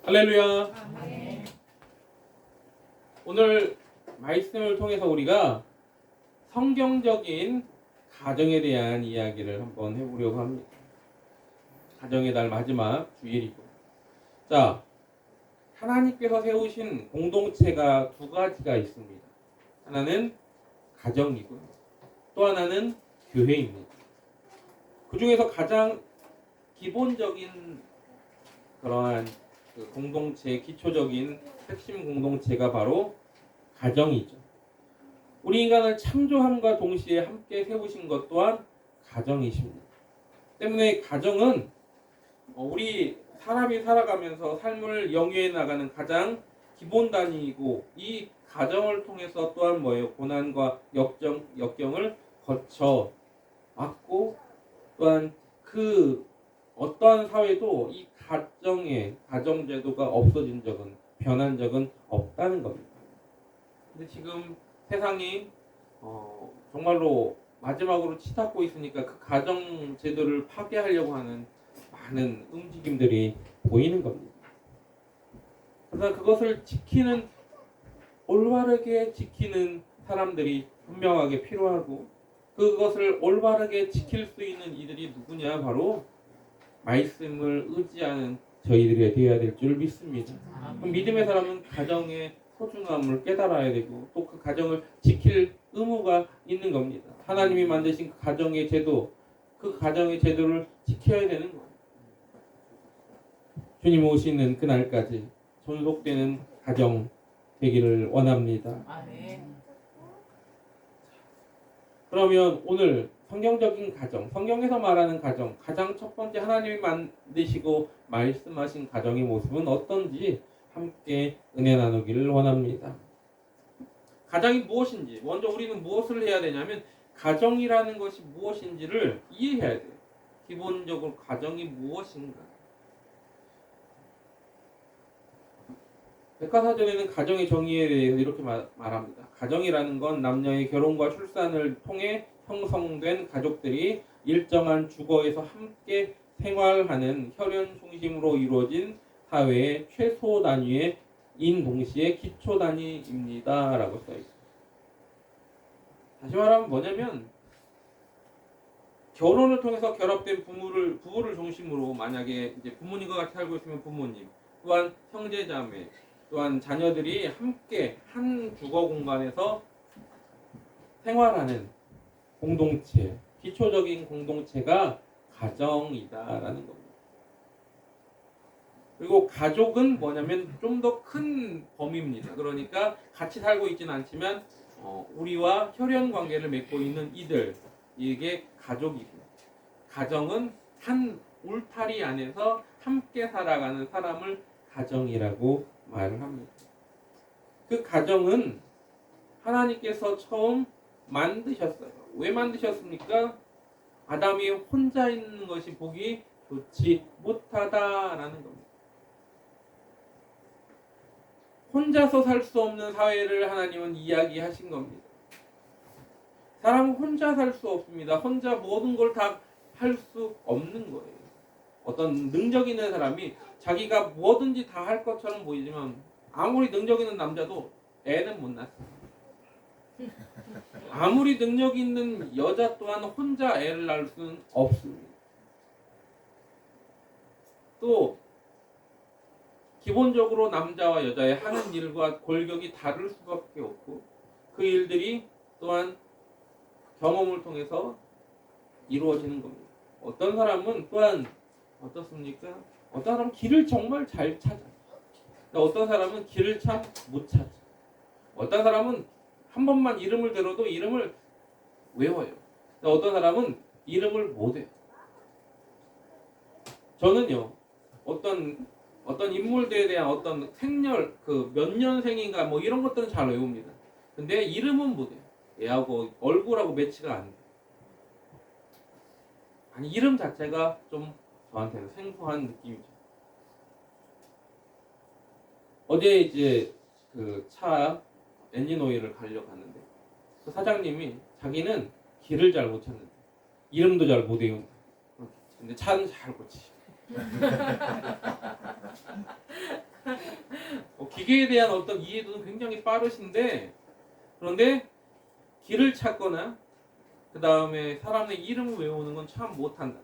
할렐루야. 아멘. 오늘 말씀을 통해서 우리가 성경적인 가정에 대한 이야기를 한번 해보려고 합니다. 가정의 달 마지막 주일이고, 자, 하나님께서 세우신 공동체가 두 가지가 있습니다. 하나는 가정이고요, 또 하나는 교회입니다. 그 중에서 가장 기본적인 그러한 그 공동체, 기초적인 핵심 공동체가 바로 가정이죠. 우리 인간을 창조함과 동시에 함께 세우신 것 또한 가정이십니다. 때문에 가정은 우리 사람이 살아가면서 삶을 영위해 나가는 가장 기본 단위이고, 이 가정을 통해서 또한 뭐예요? 고난과 역경을 거쳐 왔고, 또한 그 어떠한 사회도 이 가정제도가 없어진 적은, 변한 적은 없다는 겁니다. 근데 지금 세상이 정말로 마지막으로 치닫고 있으니까 그 가정제도를 파괴하려고 하는 많은 움직임들이 보이는 겁니다. 그래서 그것을 올바르게 지키는 사람들이 분명하게 필요하고, 그것을 올바르게 지킬 수 있는 이들이 누구냐? 바로 말씀을 의지하는 저희들이 되어야 될 줄 믿습니다. 그럼 믿음의 사람은 가정의 소중함을 깨달아야 되고, 또 그 가정을 지킬 의무가 있는 겁니다. 하나님이 만드신 그 가정의 제도, 그 가정의 제도를 지켜야 되는 거예요. 주님 오시는 그날까지 존속되는 가정 되기를 원합니다. 아멘. 그러면 오늘 성경적인 가정, 성경에서 말하는 가정, 가장 첫 번째 하나님이 만드시고 말씀하신 가정의 모습은 어떤지 함께 은혜 나누기를 원합니다. 가정이 무엇인지, 먼저 우리는 무엇을 해야 되냐면 가정이라는 것이 무엇인지를 이해해야 돼요. 기본적으로 가정이 무엇인가. 백과사전에는 가정의 정의에 대해서 이렇게 말합니다. 가정이라는 건 남녀의 결혼과 출산을 통해 형성된 가족들이 일정한 주거에서 함께 생활하는 혈연 중심으로 이루어진 사회의 최소 단위의 인 동시에 기초 단위입니다. 라고 써있습니다. 다시 말하면 뭐냐면, 결혼을 통해서 결합된 부부를 중심으로, 만약에 이제 부모님과 같이 살고 있으면 부모님, 또한 형제자매, 또한 자녀들이 함께 한 주거 공간에서 생활하는 공동체, 기초적인 공동체가 가정이다라는 겁니다. 그리고 가족은 뭐냐면 좀 더 큰 범위입니다. 그러니까 같이 살고 있지는 않지만 우리와 혈연 관계를 맺고 있는 이들, 이게 가족이고, 가정은 한 울타리 안에서 함께 살아가는 사람을 가정이라고 말을 합니다. 그 가정은 하나님께서 처음 만드셨어요. 왜 만드셨습니까? 아담이 혼자 있는 것이 보기 좋지 못하다라는 겁니다. 혼자서 살 수 없는 사회를 하나님은 이야기하신 겁니다. 사람은 혼자 살 수 없습니다. 혼자 모든 걸 다 할 수 없는 거예요. 어떤 능력 있는 사람이 자기가 뭐든지 다 할 것처럼 보이지만, 아무리 능력 있는 남자도 애는 못 낳습니다. 아무리 능력 있는 여자 또한 혼자 애를 낳을 수는 없습니다. 또 기본적으로 남자와 여자의 하는 일과 골격이 다를 수밖에 없고, 그 일들이 또한 경험을 통해서 이루어지는 겁니다. 어떤 사람은 또한 어떻습니까? 어떤 사람은 길을 정말 잘 찾아. 어떤 사람은 길을 참 못 찾아. 어떤 사람은 한 번만 이름을 들어도 이름을 외워요. 어떤 사람은 이름을 못 해요. 저는요, 어떤 인물들에 대한 어떤 생렬, 그 몇 년생인가 뭐 이런 것들은 잘 외웁니다. 근데 이름은 못 해요. 얘하고 얼굴하고 매치가 안 돼요. 아니, 이름 자체가 좀 저한테는 생소한 느낌이죠. 어제 이제 그 차 엔진 오일을 가려고 하는데, 그 사장님이 자기는 길을 잘 못 찾는데 이름도 잘 못 외운다. 근데 차는 잘 고치시고 기계에 대한 어떤 이해도는 굉장히 빠르신데, 그런데 길을 찾거나 그 다음에 사람의 이름을 외우는 건 참 못한다.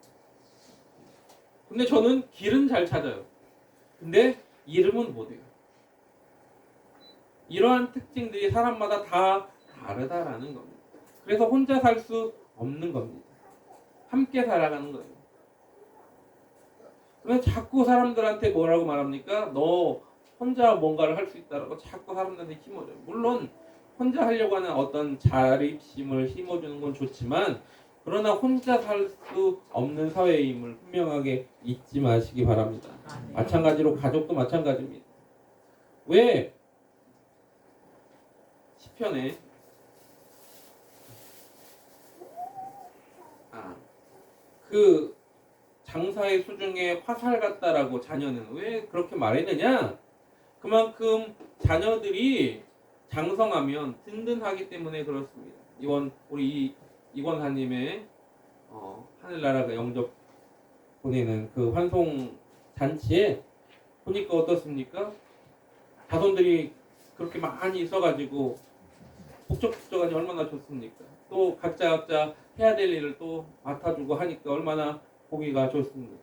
근데 저는 길은 잘 찾아요. 근데 이름은 못해요. 이러한 특징들이 사람마다 다 다르다라는 겁니다. 그래서 혼자 살 수 없는 겁니다. 함께 살아가는 거예요. 그래서 자꾸 사람들한테 뭐라고 말합니까? 너 혼자 뭔가를 할 수 있다라고 자꾸 사람들한테 힘어줘요. 물론 혼자 하려고 하는 어떤 자립심을 심어주는 건 좋지만, 그러나 혼자 살 수 없는 사회임을 분명하게 잊지 마시기 바랍니다. 마찬가지로 가족도 마찬가지입니다. 왜 시편에 그 장사의 수중에 화살 같다라고 자녀는 왜 그렇게 말했느냐? 그만큼 자녀들이 장성하면 든든하기 때문에 그렇습니다. 우리 이권사님의 하늘나라가 영접 보내는 그 환송 잔치에 보니까 어떻습니까? 자손들이 그렇게 많이 있어가지고 북적북적하니 얼마나 좋습니까? 또 각자 해야 될 일을 또 맡아주고 하니까 얼마나 보기가 좋습니다.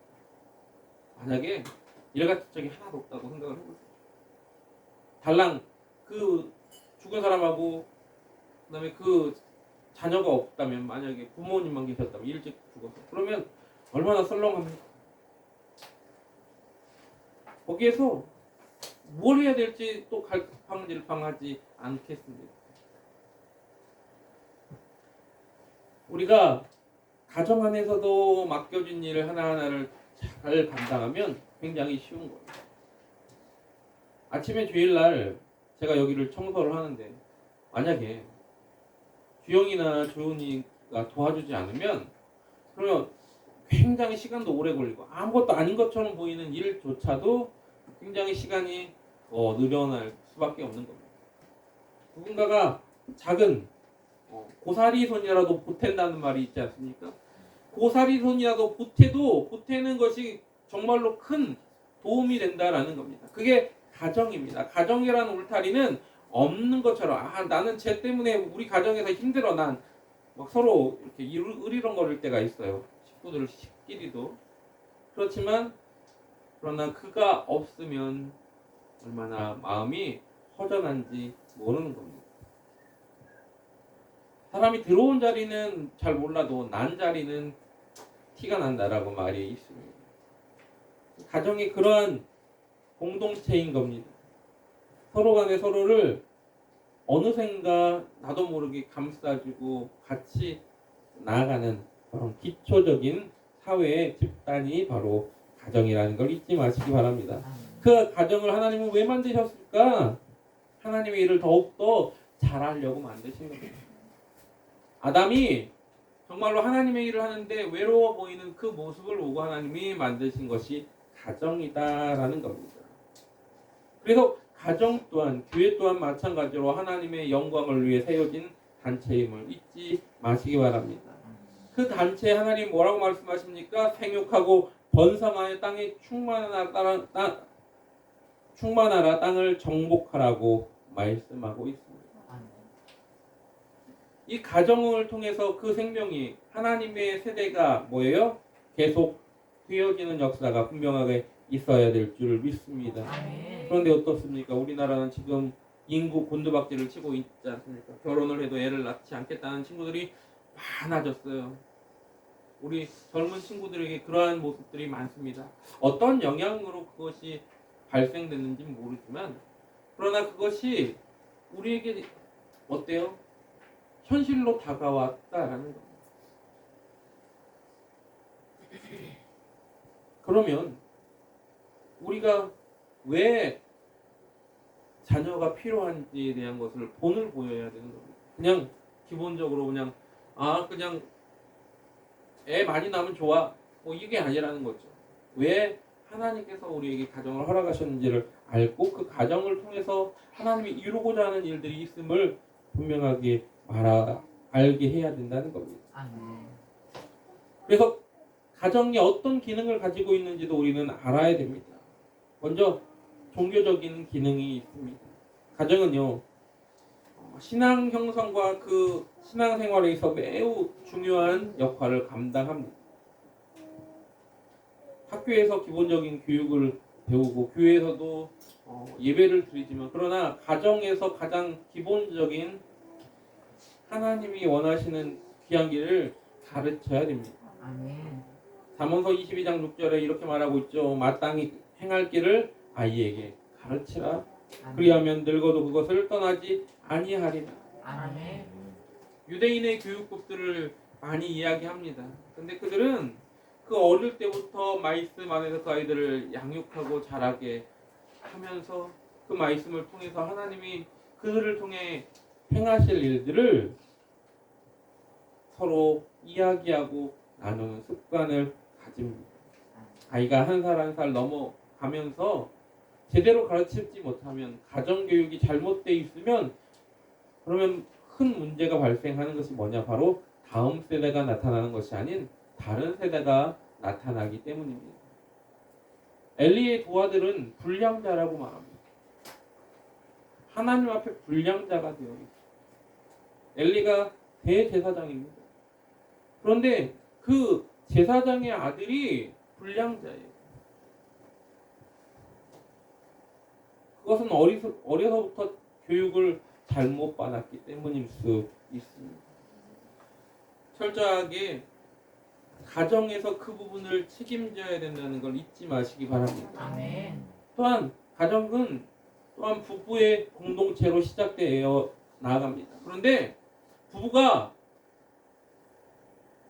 만약에 일같은 적이 하나도 없다고 생각을 해보세요. 달랑 그 죽은 사람하고 그다음에 그 자녀가 없다면, 만약에 부모님만 계셨다면 일찍 죽어서, 그러면 얼마나 썰렁합니까? 거기에서 뭘 해야 될지 또 갈팡질팡하지 않겠습니까? 우리가 가정 안에서도 맡겨진 일을 하나하나를 잘 감당하면 굉장히 쉬운 거예요. 아침에 주일날 제가 여기를 청소를 하는데, 만약에 주영이나 조은이가 도와주지 않으면, 그러면 굉장히 시간도 오래 걸리고 아무것도 아닌 것처럼 보이는 일조차도 굉장히 시간이 늘어날 수밖에 없는 겁니다. 누군가가 작은 고사리 손이라도 보탠다는 말이 있지 않습니까? 고사리 손이라도 보태는 것이 정말로 큰 도움이 된다라는 겁니다. 그게 가정입니다. 가정이라는 울타리는 없는 것처럼, 나는 쟤 때문에 우리 가정에서 힘들어, 난 막 서로 이렇게 으리렁거릴 때가 있어요. 식구들끼리도. 그렇지만 그러나 그가 없으면 얼마나 마음이 허전한지 모르는 겁니다. 사람이 들어온 자리는 잘 몰라도 난 자리는 티가 난다라고 말이 있습니다. 가정이 그러한 공동체인 겁니다. 서로 간에 서로를 어느샌가 나도 모르게 감싸주고 같이 나아가는 그런 기초적인 사회의 집단이 바로 가정이라는 걸 잊지 마시기 바랍니다. 그 가정을 하나님은 왜 만드셨을까? 하나님의 일을 더욱더 잘하려고 만드신 겁니다. 아담이 정말로 하나님의 일을 하는데 외로워 보이는 그 모습을 보고 하나님이 만드신 것이 가정이다라는 겁니다. 그래서 가정 또한, 교회 또한 마찬가지로 하나님의 영광을 위해 세워진 단체임을 잊지 마시기 바랍니다. 그 단체에 하나님 뭐라고 말씀하십니까? 생육하고 번성하여 땅에 충만하라 땅을 정복하라고 말씀하고 있습니다. 이 가정을 통해서 그 생명이, 하나님의 세대가 뭐예요? 계속 되어지는 역사가 분명하게 있어야 될 줄 믿습니다. 그런데 어떻습니까? 우리나라는 지금 인구 곤두박질을 치고 있지 않습니까? 결혼을 해도 애를 낳지 않겠다는 친구들이 많아졌어요. 우리 젊은 친구들에게 그러한 모습들이 많습니다. 어떤 영향으로 그것이 발생됐는지 모르지만, 그러나 그것이 우리에게 어때요? 현실로 다가왔다라는 겁니다. 그러면 우리가 왜 자녀가 필요한지에 대한 것을 본을 보여야 되는 겁니다. 그냥 기본적으로 그냥 애 많이 낳으면 좋아, 이게 아니라는 거죠. 왜 하나님께서 우리에게 가정을 허락하셨는지를 알고 그 가정을 통해서 하나님이 이루고자 하는 일들이 있음을 분명하게 알게 해야 된다는 겁니다. 그래서 가정이 어떤 기능을 가지고 있는지도 우리는 알아야 됩니다. 먼저 종교적인 기능이 있습니다. 가정은요, 신앙 형성과 그 신앙생활에서 매우 중요한 역할을 감당합니다. 학교에서 기본적인 교육을 배우고 교회에서도 예배를 드리지만, 그러나 가정에서 가장 기본적인 하나님이 원하시는 귀한 길을 가르쳐야 됩니다. 아멘. 잠언서 22장 6절에 이렇게 말하고 있죠. 마땅히 행할 길을 아이에게 가르치라. 그리하면 늙어도 그것을 떠나지 아니하리라. 아멘. 유대인의 교육법들을 많이 이야기합니다. 근데 그들은 그 어릴 때부터 말씀 안에서 그 아이들을 양육하고 자라게 하면서 그 말씀을 통해서 하나님이 그들을 통해 행하실 일들을 서로 이야기하고 나누는 습관을 가집니다. 아이가 한 살 한 살 넘어가면서 제대로 가르치지 못하면, 가정교육이 잘못되어 있으면, 그러면 큰 문제가 발생하는 것이 뭐냐? 바로 다음 세대가 나타나는 것이 아닌 다른 세대가 나타나기 때문입니다. 엘리의 두 아들은 불량자라고 말합니다. 하나님 앞에 불량자가 되어 있습니다. 엘리가 대제사장입니다. 그런데 그 제사장의 아들이 불량자예요. 그것은 어려서부터 교육을 잘못 받았기 때문일 수 있습니다. 철저하게 가정에서 그 부분을 책임져야 된다는 걸 잊지 마시기 바랍니다. 아멘. 또한 가정은 또한 부부의 공동체로 시작되어 나아갑니다. 그런데 부부가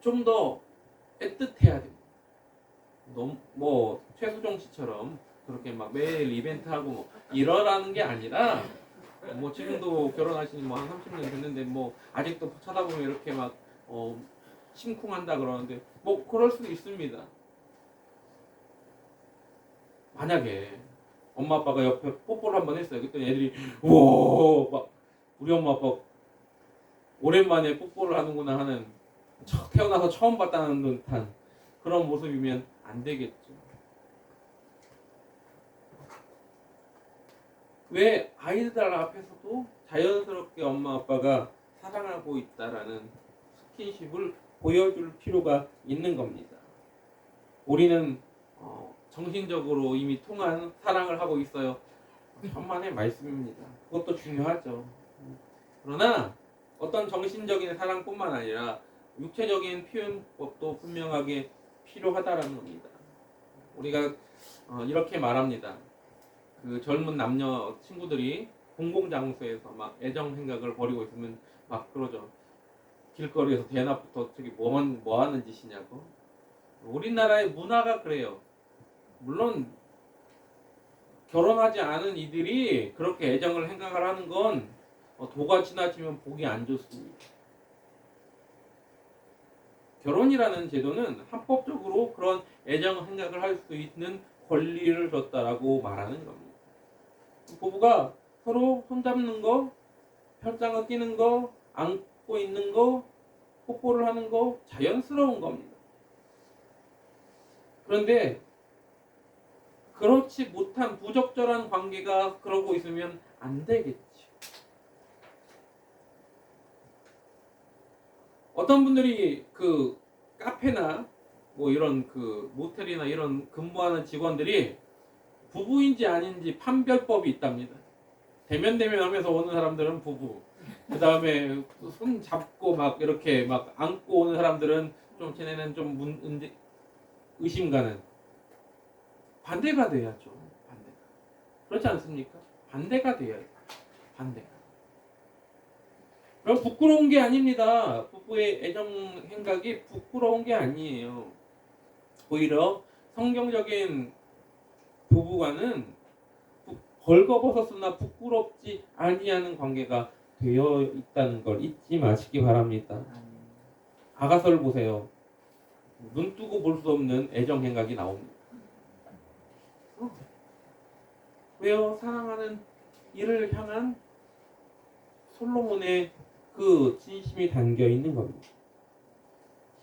좀 더 애틋해야 됩니다. 너무 최수종 씨처럼 그렇게 막 매일 이벤트하고 이러라는 게 아니라, 지금도 결혼하신 한 30년 됐는데 아직도 쳐다보면 이렇게 막 심쿵한다 그러는데 그럴 수도 있습니다. 만약에 엄마 아빠가 옆에 뽀뽀를 한번 했어요. 그랬더니 애들이 우와, 막 우리 엄마 아빠 오랜만에 뽀뽀를 하는구나 하는, 태어나서 처음 봤다는 듯한 그런 모습이면 안 되겠죠. 왜 아이들 앞에서도 자연스럽게 엄마 아빠가 사랑하고 있다라는 스킨십을 보여줄 필요가 있는 겁니다. 우리는 정신적으로 이미 통한 사랑을 하고 있어요. 천만의 말씀입니다. 그것도 중요하죠. 그러나 어떤 정신적인 사랑뿐만 아니라 육체적인 표현법도 분명하게 필요하다라는 겁니다. 우리가 이렇게 말합니다. 그 젊은 남녀 친구들이 공공장소에서 막 애정 행각을 벌이고 있으면 막 그러죠. 길거리에서 대낮부터 저기 뭐 하는 짓이냐고. 우리나라의 문화가 그래요. 물론 결혼하지 않은 이들이 그렇게 애정을 행각을 하는 건 도가 지나치면 보기 안 좋습니다. 결혼이라는 제도는 합법적으로 그런 애정 행각을 할 수 있는 권리를 줬다라고 말하는 겁니다. 부부가 서로 손잡는 거, 혈장을 끼는 거, 안고 있는 거, 뽀뽀를 하는 거 자연스러운 겁니다. 그런데 그렇지 못한 부적절한 관계가 그러고 있으면 안 되겠죠. 어떤 분들이 그 카페나 이런 그 모텔이나 이런 근무하는 직원들이 부부인지 아닌지 판별법이 있답니다. 대면 하면서 오는 사람들은 부부, 그 다음에 손 잡고 막 이렇게 막 안고 오는 사람들은 좀 쟤네는 좀 의심 가는. 반대가 돼야죠. 반대가. 그렇지 않습니까? 반대가 돼야죠. 반대가. 그럼 부끄러운 게 아닙니다. 부부의 애정 행각이 부끄러운 게 아니에요. 오히려 성경적인 부부와는 벌거벗었으나 부끄럽지 아니하는 관계가 되어 있다는 걸 잊지 마시기 바랍니다. 아가서를 보세요. 눈 뜨고 볼 수 없는 애정 행각이 나옵니다. 왜요? 사랑하는 이를 향한 솔로몬의 그 진심이 담겨 있는 겁니다.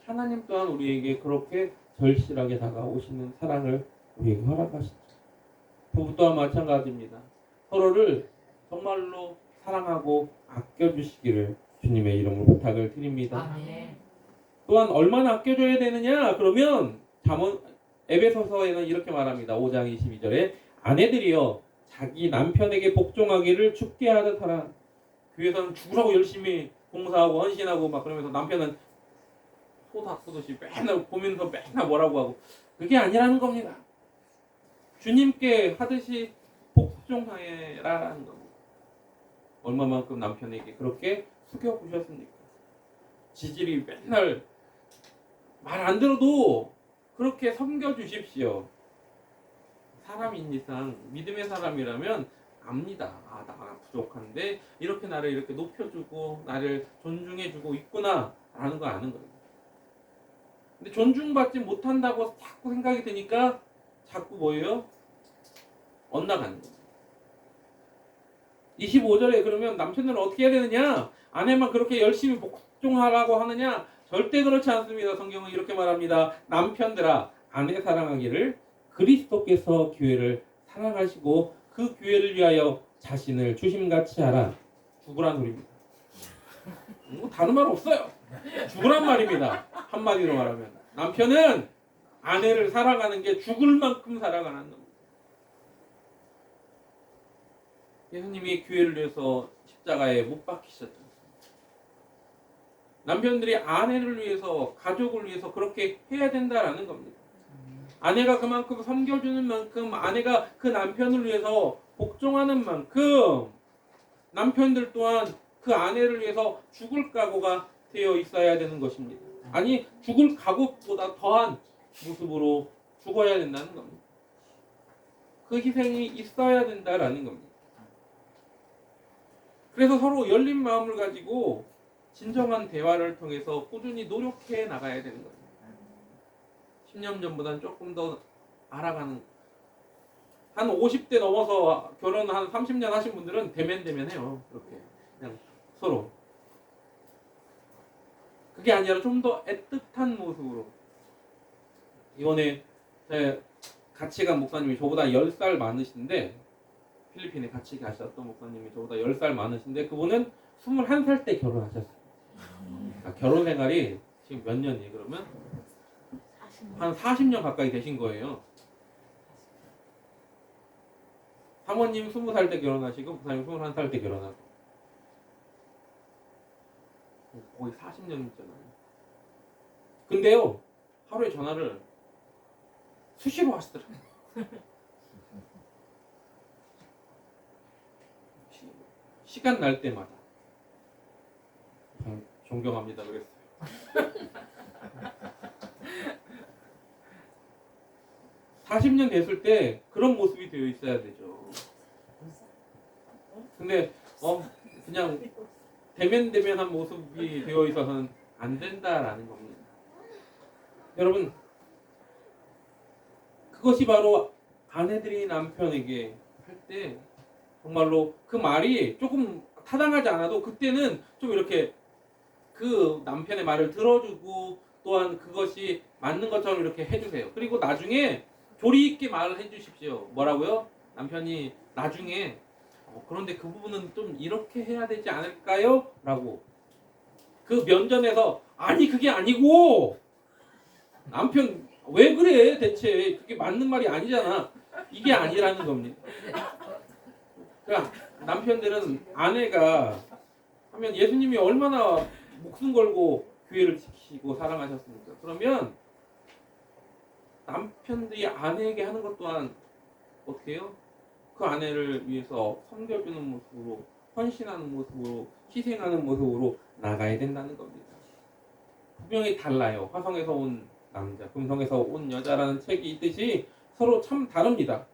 하나님 또한 우리에게 그렇게 절실하게 다가오시는 사랑을 우리에게 허락하시죠. 부부 또한 마찬가지입니다. 서로를 정말로 사랑하고 아껴주시기를 주님의 이름으로 부탁을 드립니다. 아멘. 또한 얼마나 아껴줘야 되느냐? 그러면 에베소서에는 이렇게 말합니다. 5장 22절에 아내들이여 자기 남편에게 복종하기를 죽게 하듯 하라. 교회에서는 죽으라고 열심히 봉사하고 헌신하고 막 그러면서 남편은 소 다투듯이 맨날 보면서 맨날 뭐라고 하고 그게 아니라는 겁니다. 주님께 하듯이 복종하라는 겁니다. 얼마만큼 남편에게 그렇게 숙여보셨습니까? 지질이 맨날 말 안 들어도 그렇게 섬겨주십시오. 사람인 이상 믿음의 사람이라면 압니다. 아, 나 부족한데 이렇게 나를 이렇게 높여주고 나를 존중해주고 있구나 라는 거 아는 거예요. 근데 존중받지 못한다고 자꾸 생각이 드니까 자꾸 뭐예요? 엇나가는 거예요. 25절에 그러면 남편들은 어떻게 해야 되느냐? 아내만 그렇게 열심히 복종하라고 하느냐? 절대 그렇지 않습니다. 성경은 이렇게 말합니다. 남편들아 아내 사랑하기를 그리스도께서 교회를 사랑하시고 그 교회를 위하여 자신을 주심같이 하라. 죽으란 소리입니다. 뭐 다른 말 없어요. 죽으란 말입니다. 한마디로 말하면 남편은 아내를 사랑하는 게 죽을 만큼 사랑하는 겁니다. 예수님이 교회를 위해서 십자가에 못 박히셨죠. 남편들이 아내를 위해서 가족을 위해서 그렇게 해야 된다라는 겁니다. 아내가 그만큼 섬겨주는 만큼 아내가 그 남편을 위해서 복종하는 만큼 남편들 또한 그 아내를 위해서 죽을 각오가 되어 있어야 되는 것입니다. 아니 죽을 각오보다 더한 모습으로 죽어야 된다는 겁니다. 그 희생이 있어야 된다라는 겁니다. 그래서 서로 열린 마음을 가지고 진정한 대화를 통해서 꾸준히 노력해 나가야 되는 거예요. 10년 전보다는 조금 더 알아가는, 한 50대 넘어서 결혼 한 30년 하신 분들은 대면해요. 그렇게 그냥 서로. 그게 아니라 좀 더 애틋한 모습으로. 이번에 제 같이 간 목사님이 저보다 10살 많으신데, 필리핀에 같이 가셨던 목사님이 저보다 10살 많으신데 그분은 21살 때 결혼하셨어요. 그러니까 결혼 생활이 지금 몇 년이에요? 그러면 한 40년 가까이 되신 거예요. 사모님 20살 때 결혼하시고 목사님 21살 때 결혼하고 거의 40년이잖아요. 근데요 하루에 전화를 수시로 하시더라고요. 시간 날 때마다 존경합니다 그랬어요. 40년 됐을 때 그런 모습이 되어 있어야 되죠. 근데 그냥 대면한 모습이 되어 있어서는 안 된다라는 겁니다. 여러분 그것이 바로 아내들이 남편에게 할 때 정말로 그 말이 조금 타당하지 않아도 그때는 좀 이렇게 그 남편의 말을 들어주고 또한 그것이 맞는 것처럼 이렇게 해주세요. 그리고 나중에 조리 있게 말을 해주십시오. 뭐라고요? 남편이 나중에 그런데 그 부분은 좀 이렇게 해야 되지 않을까요? 라고 그 면전에서 아니 그게 아니고 남편 왜 그래 대체 그게 맞는 말이 아니잖아. 이게 아니라는 겁니다. 그러니까 남편들은 아내가 하면 예수님이 얼마나 목숨 걸고 교회를 지키시고 사랑하셨습니까? 그러면 남편들이 아내에게 하는 것 또한 어떻게 해요? 그 아내를 위해서 섬겨주는 모습으로 헌신하는 모습으로 희생하는 모습으로 나가야 된다는 겁니다. 분명히 달라요. 화성에서 온 남자, 금성에서 온 여자라는 책이 있듯이 서로 참 다릅니다.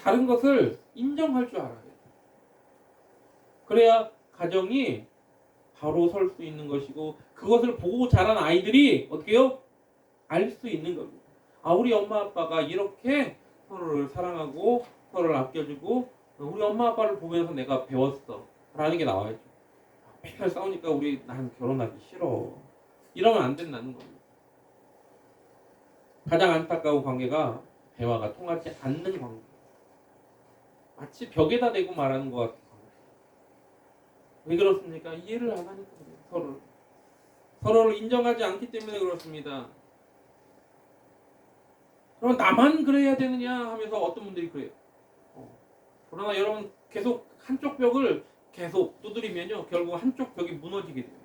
다른 것을 인정할 줄 알아야 돼요. 그래야 가정이 바로 설 수 있는 것이고 그것을 보고 자란 아이들이 어떻게 해요? 알 수 있는 겁니다. 아 우리 엄마 아빠가 이렇게 서로를 사랑하고 서로를 아껴주고 우리 엄마 아빠를 보면서 내가 배웠어 라는 게 나와야죠. 맨날 싸우니까 난 결혼하기 싫어 이러면 안 된다는 겁니다. 가장 안타까운 관계가 대화가 통하지 않는 관계. 마치 벽에다 대고 말하는 것 같아요. 왜 그렇습니까? 이해를 안 하니까 그래요. 서로를 인정하지 않기 때문에 그렇습니다. 그럼 나만 그래야 되느냐 하면서 어떤 분들이 그래요. 그러나 여러분 계속 한쪽 벽을 계속 두드리면요 결국 한쪽 벽이 무너지게 돼요.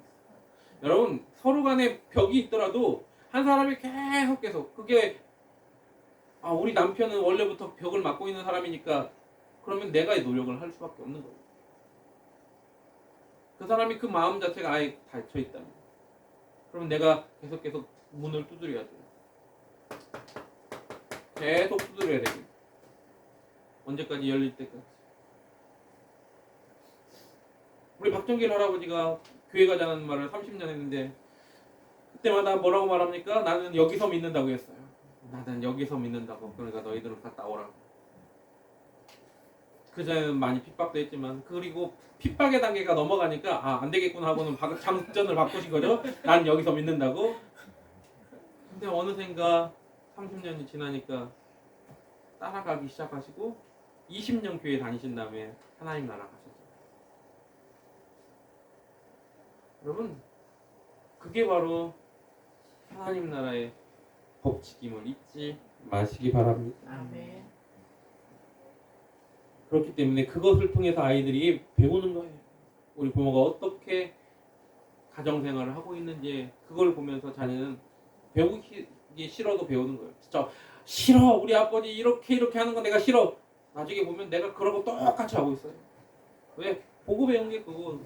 여러분 서로 간에 벽이 있더라도 한 사람이 계속 그게 우리 남편은 원래부터 벽을 막고 있는 사람이니까 그러면 내가 노력을 할 수밖에 없는 거예요. 그 사람이 그 마음 자체가 아예 닫혀 있다면 그러면 내가 계속 문을 두드려야 돼요. 계속 두드려야 돼요. 언제까지 열릴 때까지. 우리 박정길 할아버지가 교회 가자는 말을 30년 했는데 그때마다 뭐라고 말합니까? 나는 여기서 믿는다고 했어요. 나는 여기서 믿는다고. 그러니까 너희들은 다 나오라고. 그 전에는 많이 핍박도 했지만 그리고 핍박의 단계가 넘어가니까 안 되겠구나 하고는 장전을 바꾸신 거죠. 난 여기서 믿는다고. 근데 어느샌가 30년이 지나니까 따라가기 시작하시고 20년 교회 다니신 다음에 하나님 나라 가셨죠. 여러분 그게 바로 하나님 나라의 법칙임을 잊지 마시기 바랍니다. 아멘. 그렇기 때문에 그것을 통해서 아이들이 배우는 거예요. 우리 부모가 어떻게 가정생활을 하고 있는지 그걸 보면서 자녀는 배우기 싫어도 배우는 거예요. 진짜 싫어 우리 아버지 이렇게 하는 거 내가 싫어. 나중에 보면 내가 그러고 똑같이 하고 있어요. 왜? 보고 배운 게 그거.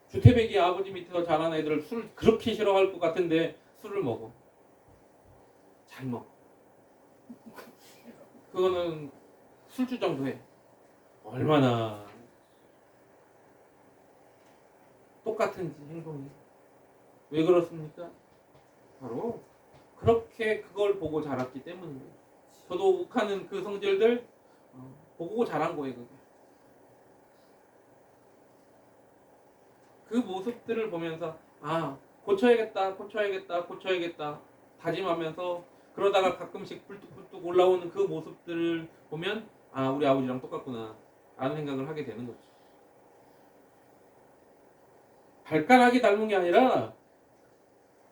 주태백이 아버지 밑에서 자란 애들을 술 그렇게 싫어할 것 같은데 술을 먹어. 잘 먹어. 그거는 술주 정도 해. 얼마나 똑같은지 행동이. 왜 그렇습니까? 바로 그렇게 그걸 보고 자랐기 때문입니다. 저도 욱하는 그 성질들 보고 자란 거예요. 그게. 그 모습들을 보면서 고쳐야겠다 다짐하면서 그러다가 가끔씩 뿔뚝뿔뚝 올라오는 그 모습들을 보면 우리 아버지랑 똑같구나 라는 생각을 하게 되는 거죠. 발가락이 닮은 게 아니라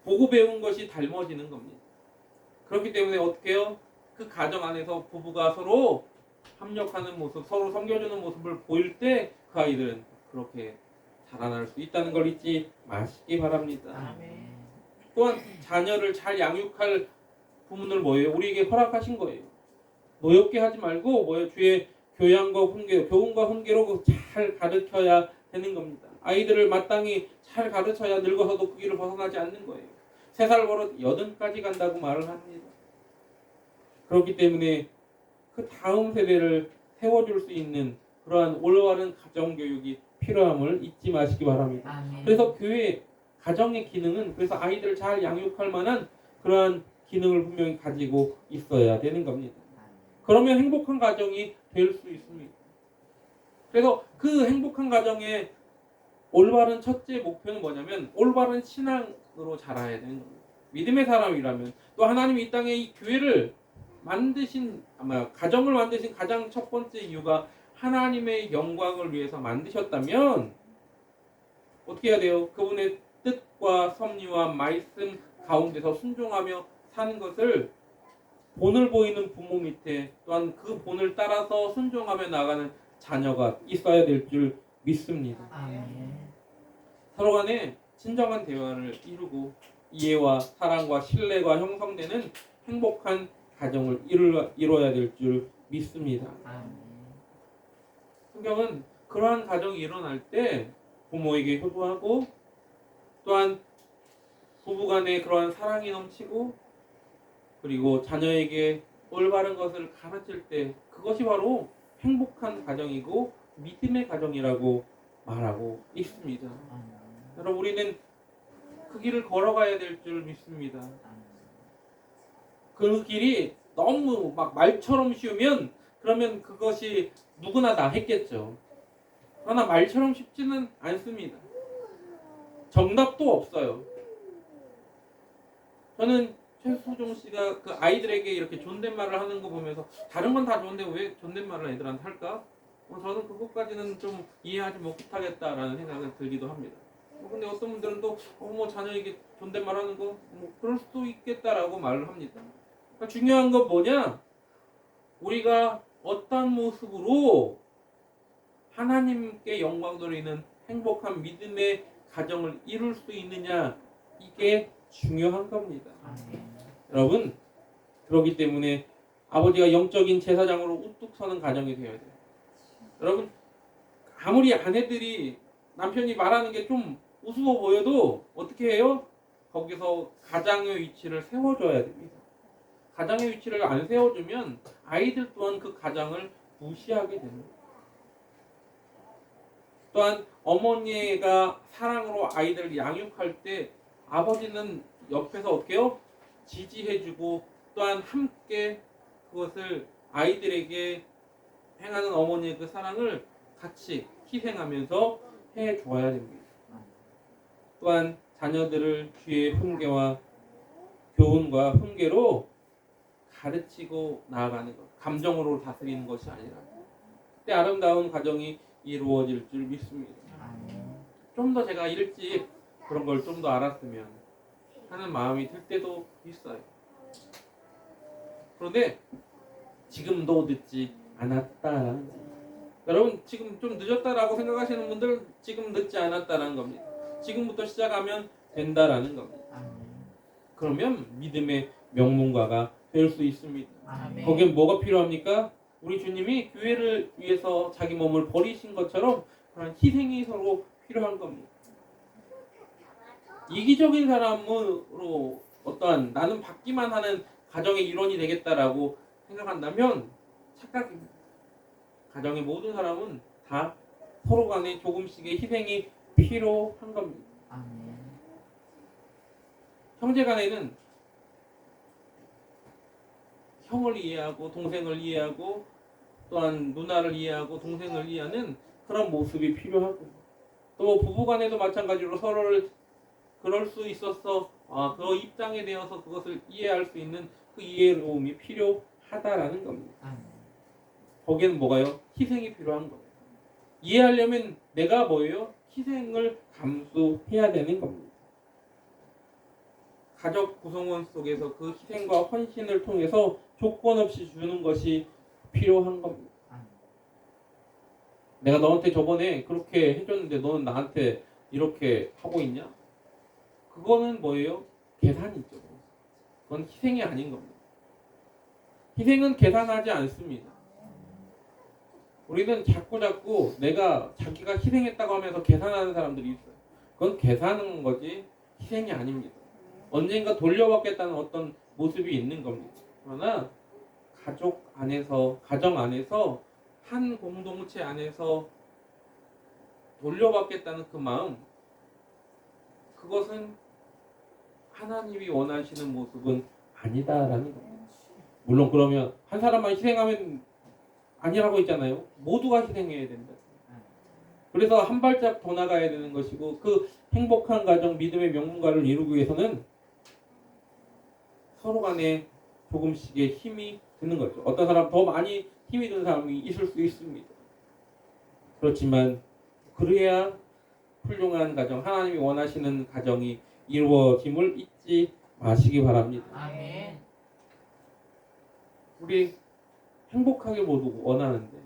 보고 배운 것이 닮아지는 겁니다. 그렇기 때문에 어떻게 해요? 그 가정 안에서 부부가 서로 협력하는 모습, 서로 섬겨주는 모습을 보일 때 그 아이들은 그렇게 자라날 수 있다는 걸 잊지 마시기 바랍니다. 아멘. 또한 자녀를 잘 양육할 부모는 뭐예요? 우리에게 허락하신 거예요. 노엽게 하지 말고 주의 교양과 훈계, 교훈과 훈계로 잘 가르쳐야 되는 겁니다. 아이들을 마땅히 잘 가르쳐야 늙어서도 그 길을 벗어나지 않는 거예요. 3살 버릇 80까지 간다고 말을 합니다. 그렇기 때문에 그 다음 세대를 세워줄 수 있는 그러한 올바른 가정교육이 필요함을 잊지 마시기 바랍니다. 아멘. 그래서 교회 가정의 기능은 그래서 아이들을 잘 양육할 만한 그러한 기능을 분명히 가지고 있어야 되는 겁니다. 그러면 행복한 가정이 될 수 있습니다. 그래서 그 행복한 가정의 올바른 첫째 목표는 뭐냐면 올바른 신앙으로 자라야 되는 겁니다. 믿음의 사람이라면 또 하나님이 이 땅에 이 교회를 만드신 가정을 만드신 가장 첫 번째 이유가 하나님의 영광을 위해서 만드셨다면 어떻게 해야 돼요? 그분의 뜻과 섭리와 말씀 가운데서 순종하며 사는 것을 본을 보이는 부모 밑에 또한 그 본을 따라서 순종하며 나가는 자녀가 있어야 될 줄 믿습니다. 아멘. 서로 간에 진정한 대화를 이루고 이해와 사랑과 신뢰가 형성되는 행복한 가정을 이루어야 될 줄 믿습니다. 아멘. 성경은 그러한 가정이 일어날 때 부모에게 효도하고 또한 부부간에 그러한 사랑이 넘치고 그리고 자녀에게 올바른 것을 가르칠 때 그것이 바로 행복한 가정이고 믿음의 가정이라고 말하고 있습니다. 여러분 우리는 그 길을 걸어가야 될 줄 믿습니다. 그 길이 너무 말처럼 쉬우면 그러면 그것이 누구나 다 했겠죠. 그러나 말처럼 쉽지는 않습니다. 정답도 없어요. 저는 최수종 씨가 그 아이들에게 이렇게 존댓말을 하는 거 보면서 다른 건 다 좋은데 왜 존댓말을 애들한테 할까? 저는 그것까지는 좀 이해하지 못하겠다라는 생각이 들기도 합니다. 근데 어떤 분들은 또 뭐 자녀에게 존댓말 하는 거 뭐 그럴 수도 있겠다라고 말을 합니다. 그러니까 중요한 건 뭐냐? 우리가 어떤 모습으로 하나님께 영광 돌리는 행복한 믿음의 가정을 이룰 수 있느냐, 이게 중요한 겁니다. 여러분, 그렇기 때문에 아버지가 영적인 제사장으로 우뚝 서는 가정이 되어야 돼요. 여러분, 아무리 아내들이 남편이 말하는 게 좀 우스워 보여도 어떻게 해요? 거기서 가장의 위치를 세워줘야 됩니다. 가장의 위치를 안 세워주면 아이들 또한 그 가장을 무시하게 됩니다. 또한 어머니가 사랑으로 아이들을 양육할 때 아버지는 옆에서 어떻게 해요? 지지해주고 또한 함께 그것을 아이들에게 행하는 어머니의 그 사랑을 같이 희생하면서 해줘야 됩니다. 또한 자녀들을 주의 훈계와 교훈과 훈계로 가르치고 나아가는 것, 감정으로 다스리는 것이 아니라 그때 아름다운 가정이 이루어질 줄 믿습니다. 좀 더 제가 일찍 그런 걸 좀 더 알았으면 하는 마음이 들 때도 있어요. 그런데 지금도 늦지 않았다라는 겁니다. 여러분, 지금 좀 늦었다라고 생각하시는 분들은 지금 늦지 않았다라는 겁니다. 지금부터 시작하면 된다라는 겁니다. 그러면 믿음의 명문가가 될 수 있습니다. 거기엔 뭐가 필요합니까? 우리 주님이 교회를 위해서 자기 몸을 버리신 것처럼 그런 희생이 서로 필요한 겁니다. 이기적인 사람으로 어떠한 나는 받기만 하는 가정의 일원이 되겠다라고 생각한다면 착각입니다. 가정의 모든 사람은 다 서로 간에 조금씩의 희생이 필요한 겁니다. 형제 간에는 형을 이해하고 동생을 이해하고 또한 누나를 이해하고 동생을 이해하는 그런 모습이 필요하고, 또 부부 간에도 마찬가지로 서로를 그럴 수 있었어, 그 입장에 대해서 그것을 이해할 수 있는 그 이해로움이 필요하다라는 겁니다. 거기에는 뭐가요? 희생이 필요한 거예요. 이해하려면 내가 뭐예요? 희생을 감수해야 되는 겁니다. 가족 구성원 속에서 그 희생과 헌신을 통해서 조건 없이 주는 것이 필요한 겁니다. 내가 너한테 저번에 그렇게 해줬는데 너는 나한테 이렇게 하고 있냐? 그거는 뭐예요? 계산이죠. 그건 희생이 아닌 겁니다. 희생은 계산하지 않습니다. 우리는 자꾸 내가 자기가 희생했다고 하면서 계산하는 사람들이 있어요. 그건 계산한 거지 희생이 아닙니다. 언젠가 돌려받겠다는 어떤 모습이 있는 겁니다. 그러나 가족 안에서, 가정 안에서, 한 공동체 안에서 돌려받겠다는 그 마음, 그것은 하나님이 원하시는 모습은 아니다라는 겁니다. 물론 그러면 한 사람만 희생하면 아니라고 했잖아요. 모두가 희생해야 된다. 그래서 한 발짝 더 나가야 되는 것이고, 그 행복한 가정, 믿음의 명문가를 이루기 위해서는 서로 간에 조금씩의 힘이 드는 거죠. 어떤 사람 더 많이 힘이 드는 사람이 있을 수 있습니다. 그렇지만 그래야 훌륭한 가정, 하나님이 원하시는 가정이 이루어짐을 잊지 마시기 바랍니다. 아멘. 우리 행복하게 모두 원하는데,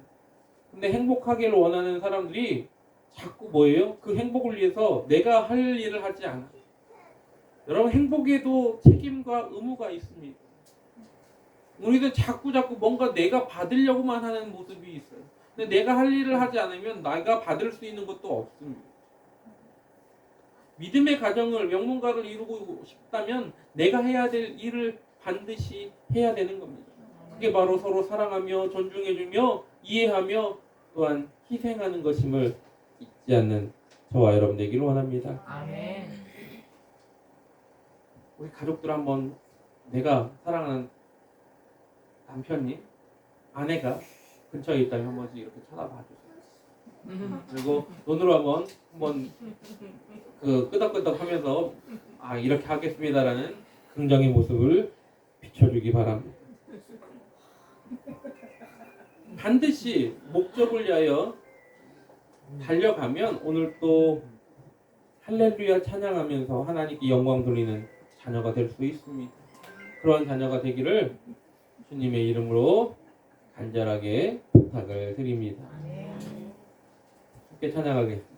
근데 행복하기를 원하는 사람들이 자꾸 뭐예요? 그 행복을 위해서 내가 할 일을 하지 않아. 여러분, 행복에도 책임과 의무가 있습니다. 우리는 자꾸 뭔가 내가 받으려고만 하는 모습이 있어요. 근데 내가 할 일을 하지 않으면 내가 받을 수 있는 것도 없습니다. 믿음의 가정을, 명문가를 이루고 싶다면 내가 해야 될 일을 반드시 해야 되는 겁니다. 그게 바로 서로 사랑하며 존중해주며 이해하며 또한 희생하는 것임을 잊지 않는 저와 여러분 되기를 원합니다. 아멘. 우리 가족들 한번, 내가 사랑하는 남편이, 아내가 근처에 있다면 한 번씩 이렇게 쳐다봐 주세요. 그리고 눈으로 한번 그 끄덕끄덕 하면서 이렇게 하겠습니다라는 긍정의 모습을 비춰주기 바랍니다. 반드시 목적을 위하여 달려가면 오늘 또 할렐루야 찬양하면서 하나님께 영광 돌리는 자녀가 될 수 있습니다. 그런 자녀가 되기를 주님의 이름으로 간절하게 부탁을 드립니다. 함께 찬양하겠습니다.